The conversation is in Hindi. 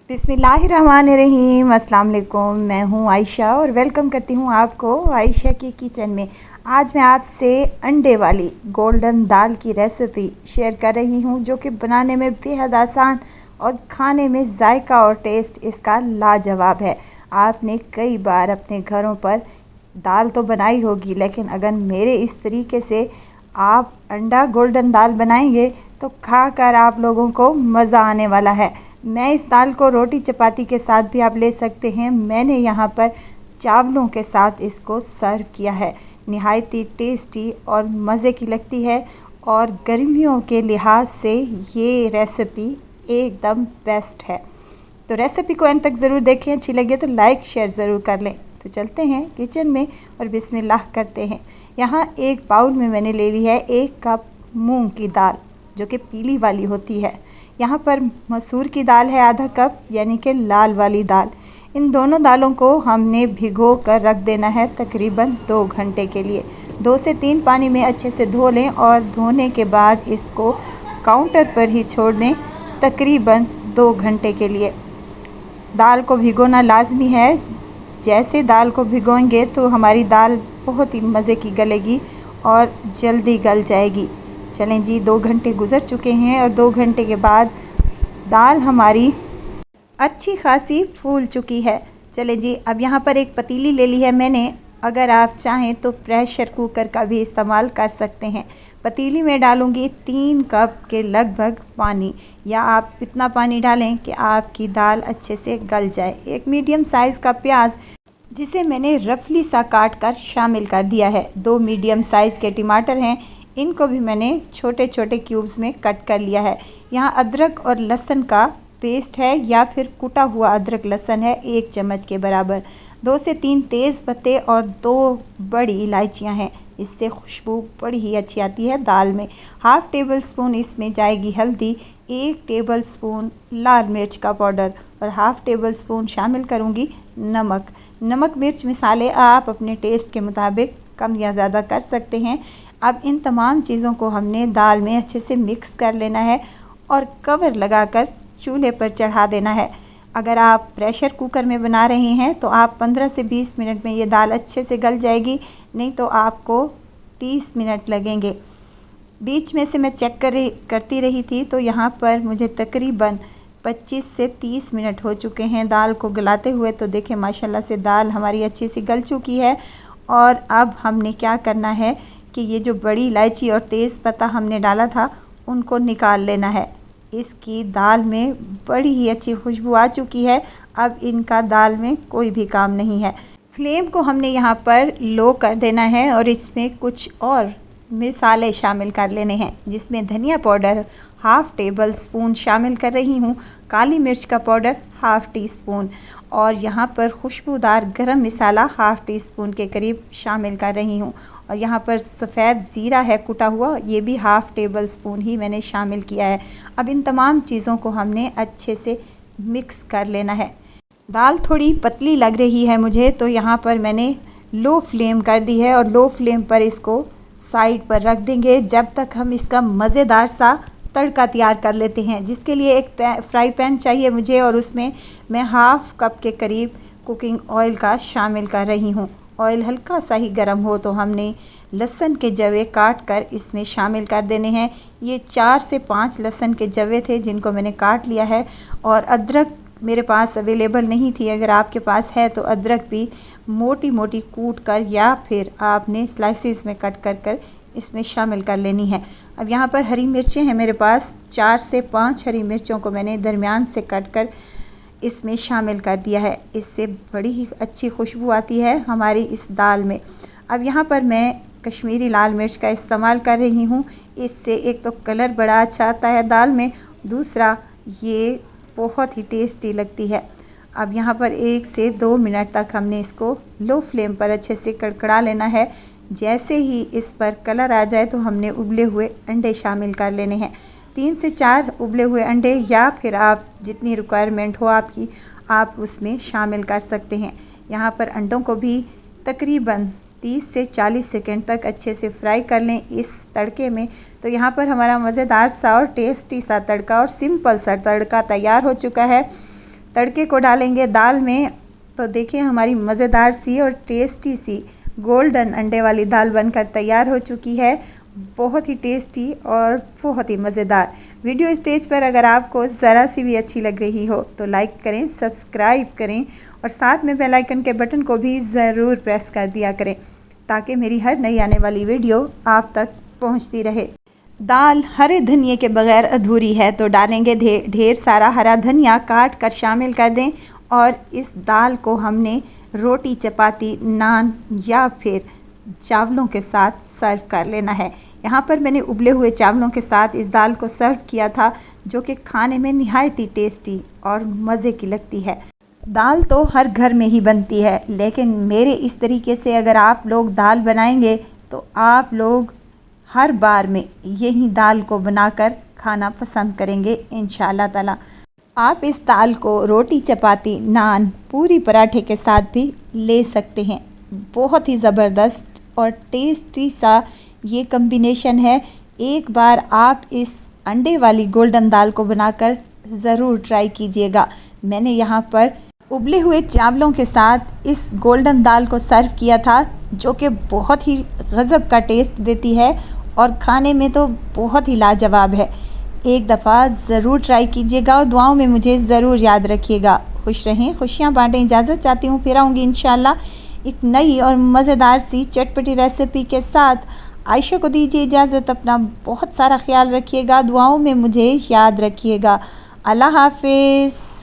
बिस्मिल्लाहिर्रहमानिर्रहीम। अस्सलाम वालेकुम। मैं हूँ आयशा और वेलकम करती हूँ आपको आयशा की किचन में। आज मैं आपसे अंडे वाली गोल्डन दाल की रेसिपी शेयर कर रही हूँ, जो कि बनाने में बेहद आसान और खाने में जायका और टेस्ट इसका लाजवाब है। आपने कई बार अपने घरों पर दाल तो बनाई होगी, लेकिन अगर मेरे इस तरीके से आप अंडा गोल्डन दाल बनाएंगे तो खाकर आप लोगों को मज़ा आने वाला है। मैं इस दाल को रोटी चपाती के साथ भी आप ले सकते हैं। मैंने यहाँ पर चावलों के साथ इसको सर्व किया है। निहायत ही टेस्टी और मज़े की लगती है और गर्मियों के लिहाज से ये रेसिपी एकदम बेस्ट है। तो रेसिपी को एंड तक ज़रूर देखें, अच्छी लगे तो लाइक शेयर ज़रूर कर लें। तो चलते हैं किचन में और बिस्मिल्लाह करते हैं। यहाँ एक बाउल में मैंने ले ली है 1 कप मूंग की दाल, जो कि पीली वाली होती है। यहाँ पर मसूर की दाल है आधा कप, यानी कि लाल वाली दाल। इन दोनों दालों को हमने भिगो कर रख देना है तकरीबन 2 घंटे के लिए। 2 से 3 पानी में अच्छे से धो लें और धोने के बाद इसको काउंटर पर ही छोड़ दें तकरीबन 2 घंटे के लिए। दाल को भिगोना लाजमी है। जैसे दाल को भिगोएंगे तो हमारी दाल बहुत ही मज़े की गलेगी और जल्दी गल जाएगी। चलें जी, 2 घंटे गुज़र चुके हैं और 2 घंटे के बाद दाल हमारी अच्छी खासी फूल चुकी है। चलें जी, अब यहाँ पर एक पतीली ले ली है मैंने। अगर आप चाहें तो प्रेशर कुकर का भी इस्तेमाल कर सकते हैं। पतीली में डालूंगी 3 कप के लगभग पानी, या आप इतना पानी डालें कि आपकी दाल अच्छे से गल जाए। एक मीडियम साइज़ का प्याज, जिसे मैंने रफली सा काट कर शामिल कर दिया है। 2 मीडियम साइज़ के टमाटर हैं, इनको भी मैंने छोटे छोटे क्यूब्स में कट कर लिया है। यहाँ अदरक और लहसुन का पेस्ट है, या फिर कुटा हुआ अदरक लहसुन है 1 चम्मच के बराबर। 2 से 3 तेज़ पत्ते और 2 बड़ी इलायचियाँ हैं। इससे खुशबू बड़ी ही अच्छी आती है दाल में। हाफ़ टेबल स्पून इसमें जाएगी हल्दी, 1 टेबल स्पून लाल मिर्च का पाउडर और हाफ़ टेबल स्पून शामिल करूँगी नमक। नमक मिर्च मसाले आप अपने टेस्ट के मुताबिक कम या ज़्यादा कर सकते हैं। अब इन तमाम चीज़ों को हमने दाल में अच्छे से मिक्स कर लेना है और कवर लगाकर चूल्हे पर चढ़ा देना है। अगर आप प्रेशर कुकर में बना रहे हैं तो आप 15 से 20 मिनट में ये दाल अच्छे से गल जाएगी, नहीं तो आपको 30 मिनट लगेंगे। बीच में से मैं चेक करती रही थी, तो यहाँ पर मुझे तकरीबन 25 से 30 मिनट हो चुके हैं दाल को गलाते हुए। तो देखें माशाल्लाह से दाल हमारी अच्छी सी गल चुकी है। और अब हमने क्या करना है कि ये जो बड़ी इलायची और तेज़ पत्ता हमने डाला था, उनको निकाल लेना है। इसकी दाल में बड़ी ही अच्छी खुशबू आ चुकी है। अब इनका दाल में कोई भी काम नहीं है। फ्लेम को हमने यहाँ पर लो कर देना है और इसमें कुछ और मसाले शामिल कर लेने हैं, जिसमें धनिया पाउडर हाफ़ टेबल स्पून शामिल कर रही हूँ, काली मिर्च का पाउडर हाफ़ टी स्पून, और यहाँ पर खुशबूदार गरम मसाला हाफ़ टी स्पून के करीब शामिल कर रही हूँ। और यहाँ पर सफ़ेद ज़ीरा है कुटा हुआ, ये भी हाफ़ टेबल स्पून ही मैंने शामिल किया है। अब इन तमाम चीज़ों को हमने अच्छे से मिक्स कर लेना है। दाल थोड़ी पतली लग रही है मुझे, तो यहाँ पर मैंने लो फ्लेम कर दी है और लो फ्लेम पर इसको साइड पर रख देंगे जब तक हम इसका मज़ेदार सा तड़का तैयार कर लेते हैं। जिसके लिए एक फ्राई पैन चाहिए मुझे, और उसमें मैं हाफ़ कप के करीब कुकिंग ऑयल का शामिल कर रही हूँ। ऑयल हल्का सा ही गर्म हो तो हमने लहसुन के जवे काट कर इसमें शामिल कर देने हैं। ये 4 से 5 लहसुन के जवे थे, जिनको मैंने काट लिया है। और अदरक मेरे पास अवेलेबल नहीं थी, अगर आपके पास है तो अदरक भी मोटी मोटी कूट कर या फिर आपने स्लाइसिस में कट कर इसमें शामिल कर लेनी है। अब यहाँ पर हरी मिर्चें हैं मेरे पास, 4 से 5 हरी मिर्चों को मैंने दरमियान से कट कर इसमें शामिल कर दिया है। इससे बड़ी ही अच्छी खुशबू आती है हमारी इस दाल में। अब यहाँ पर मैं कश्मीरी लाल मिर्च का इस्तेमाल कर रही हूँ। इससे एक तो कलर बड़ा अच्छा आता है दाल में, दूसरा ये बहुत ही टेस्टी लगती है। अब यहाँ पर 1 से 2 मिनट तक हमने इसको लो फ्लेम पर अच्छे से कड़कड़ा लेना है। जैसे ही इस पर कलर आ जाए तो हमने उबले हुए अंडे शामिल कर लेने हैं। 3 से 4 उबले हुए अंडे, या फिर आप जितनी रिक्वायरमेंट हो आपकी, आप उसमें शामिल कर सकते हैं। यहाँ पर अंडों को भी तकरीबन 30 से 40 सेकंड तक अच्छे से फ्राई कर लें इस तड़के में। तो यहाँ पर हमारा मज़ेदार सा और टेस्टी सा तड़का और सिंपल सा तड़का तैयार हो चुका है। तड़के को डालेंगे दाल में। तो देखिए हमारी मज़ेदार सी और टेस्टी सी गोल्डन अंडे वाली दाल बनकर तैयार हो चुकी है। बहुत ही टेस्टी और बहुत ही मज़ेदार। वीडियो स्टेज पर अगर आपको ज़रा सी भी अच्छी लग रही हो तो लाइक करें, सब्सक्राइब करें और साथ में बेल आइकन के बटन को भी ज़रूर प्रेस कर दिया करें ताकि मेरी हर नई आने वाली वीडियो आप तक पहुंचती रहे। दाल हरे धनिए के बगैर अधूरी है, तो डालेंगे ढेर सारा हरा धनिया काट कर शामिल कर दें। और इस दाल को हमने रोटी, चपाती, नान या फिर चावलों के साथ सर्व कर लेना है। यहाँ पर मैंने उबले हुए चावलों के साथ इस दाल को सर्व किया था, जो कि खाने में निहायत ही टेस्टी और मज़े की लगती है। दाल तो हर घर में ही बनती है, लेकिन मेरे इस तरीके से अगर आप लोग दाल बनाएंगे तो आप लोग हर बार में यही दाल को बनाकर खाना पसंद करेंगे इंशाल्लाह ताला। आप इस दाल को रोटी, चपाती, नान, पूरी, पराठे के साथ भी ले सकते हैं। बहुत ही ज़बरदस्त और टेस्टी सा ये कम्बिनेशन है। एक बार आप इस अंडे वाली गोल्डन दाल को बनाकर ज़रूर ट्राई कीजिएगा। मैंने यहाँ पर उबले हुए चावलों के साथ इस गोल्डन दाल को सर्व किया था, जो कि बहुत ही गज़ब का टेस्ट देती है और खाने में तो बहुत ही लाजवाब है। एक दफ़ा ज़रूर ट्राई कीजिएगा और दुआओं में मुझे ज़रूर याद रखिएगा। खुश रहें, खुशियाँ बाँटें। इजाज़त चाहती हूँ, फिर आऊँगी इंशाल्लाह एक नई और मज़ेदार सी चटपटी रेसिपी के साथ। आयशा को दीजिए इजाज़त। अपना बहुत सारा ख्याल रखिएगा, दुआओं में मुझे याद रखिएगा। अल्लाह हाफ़िज़।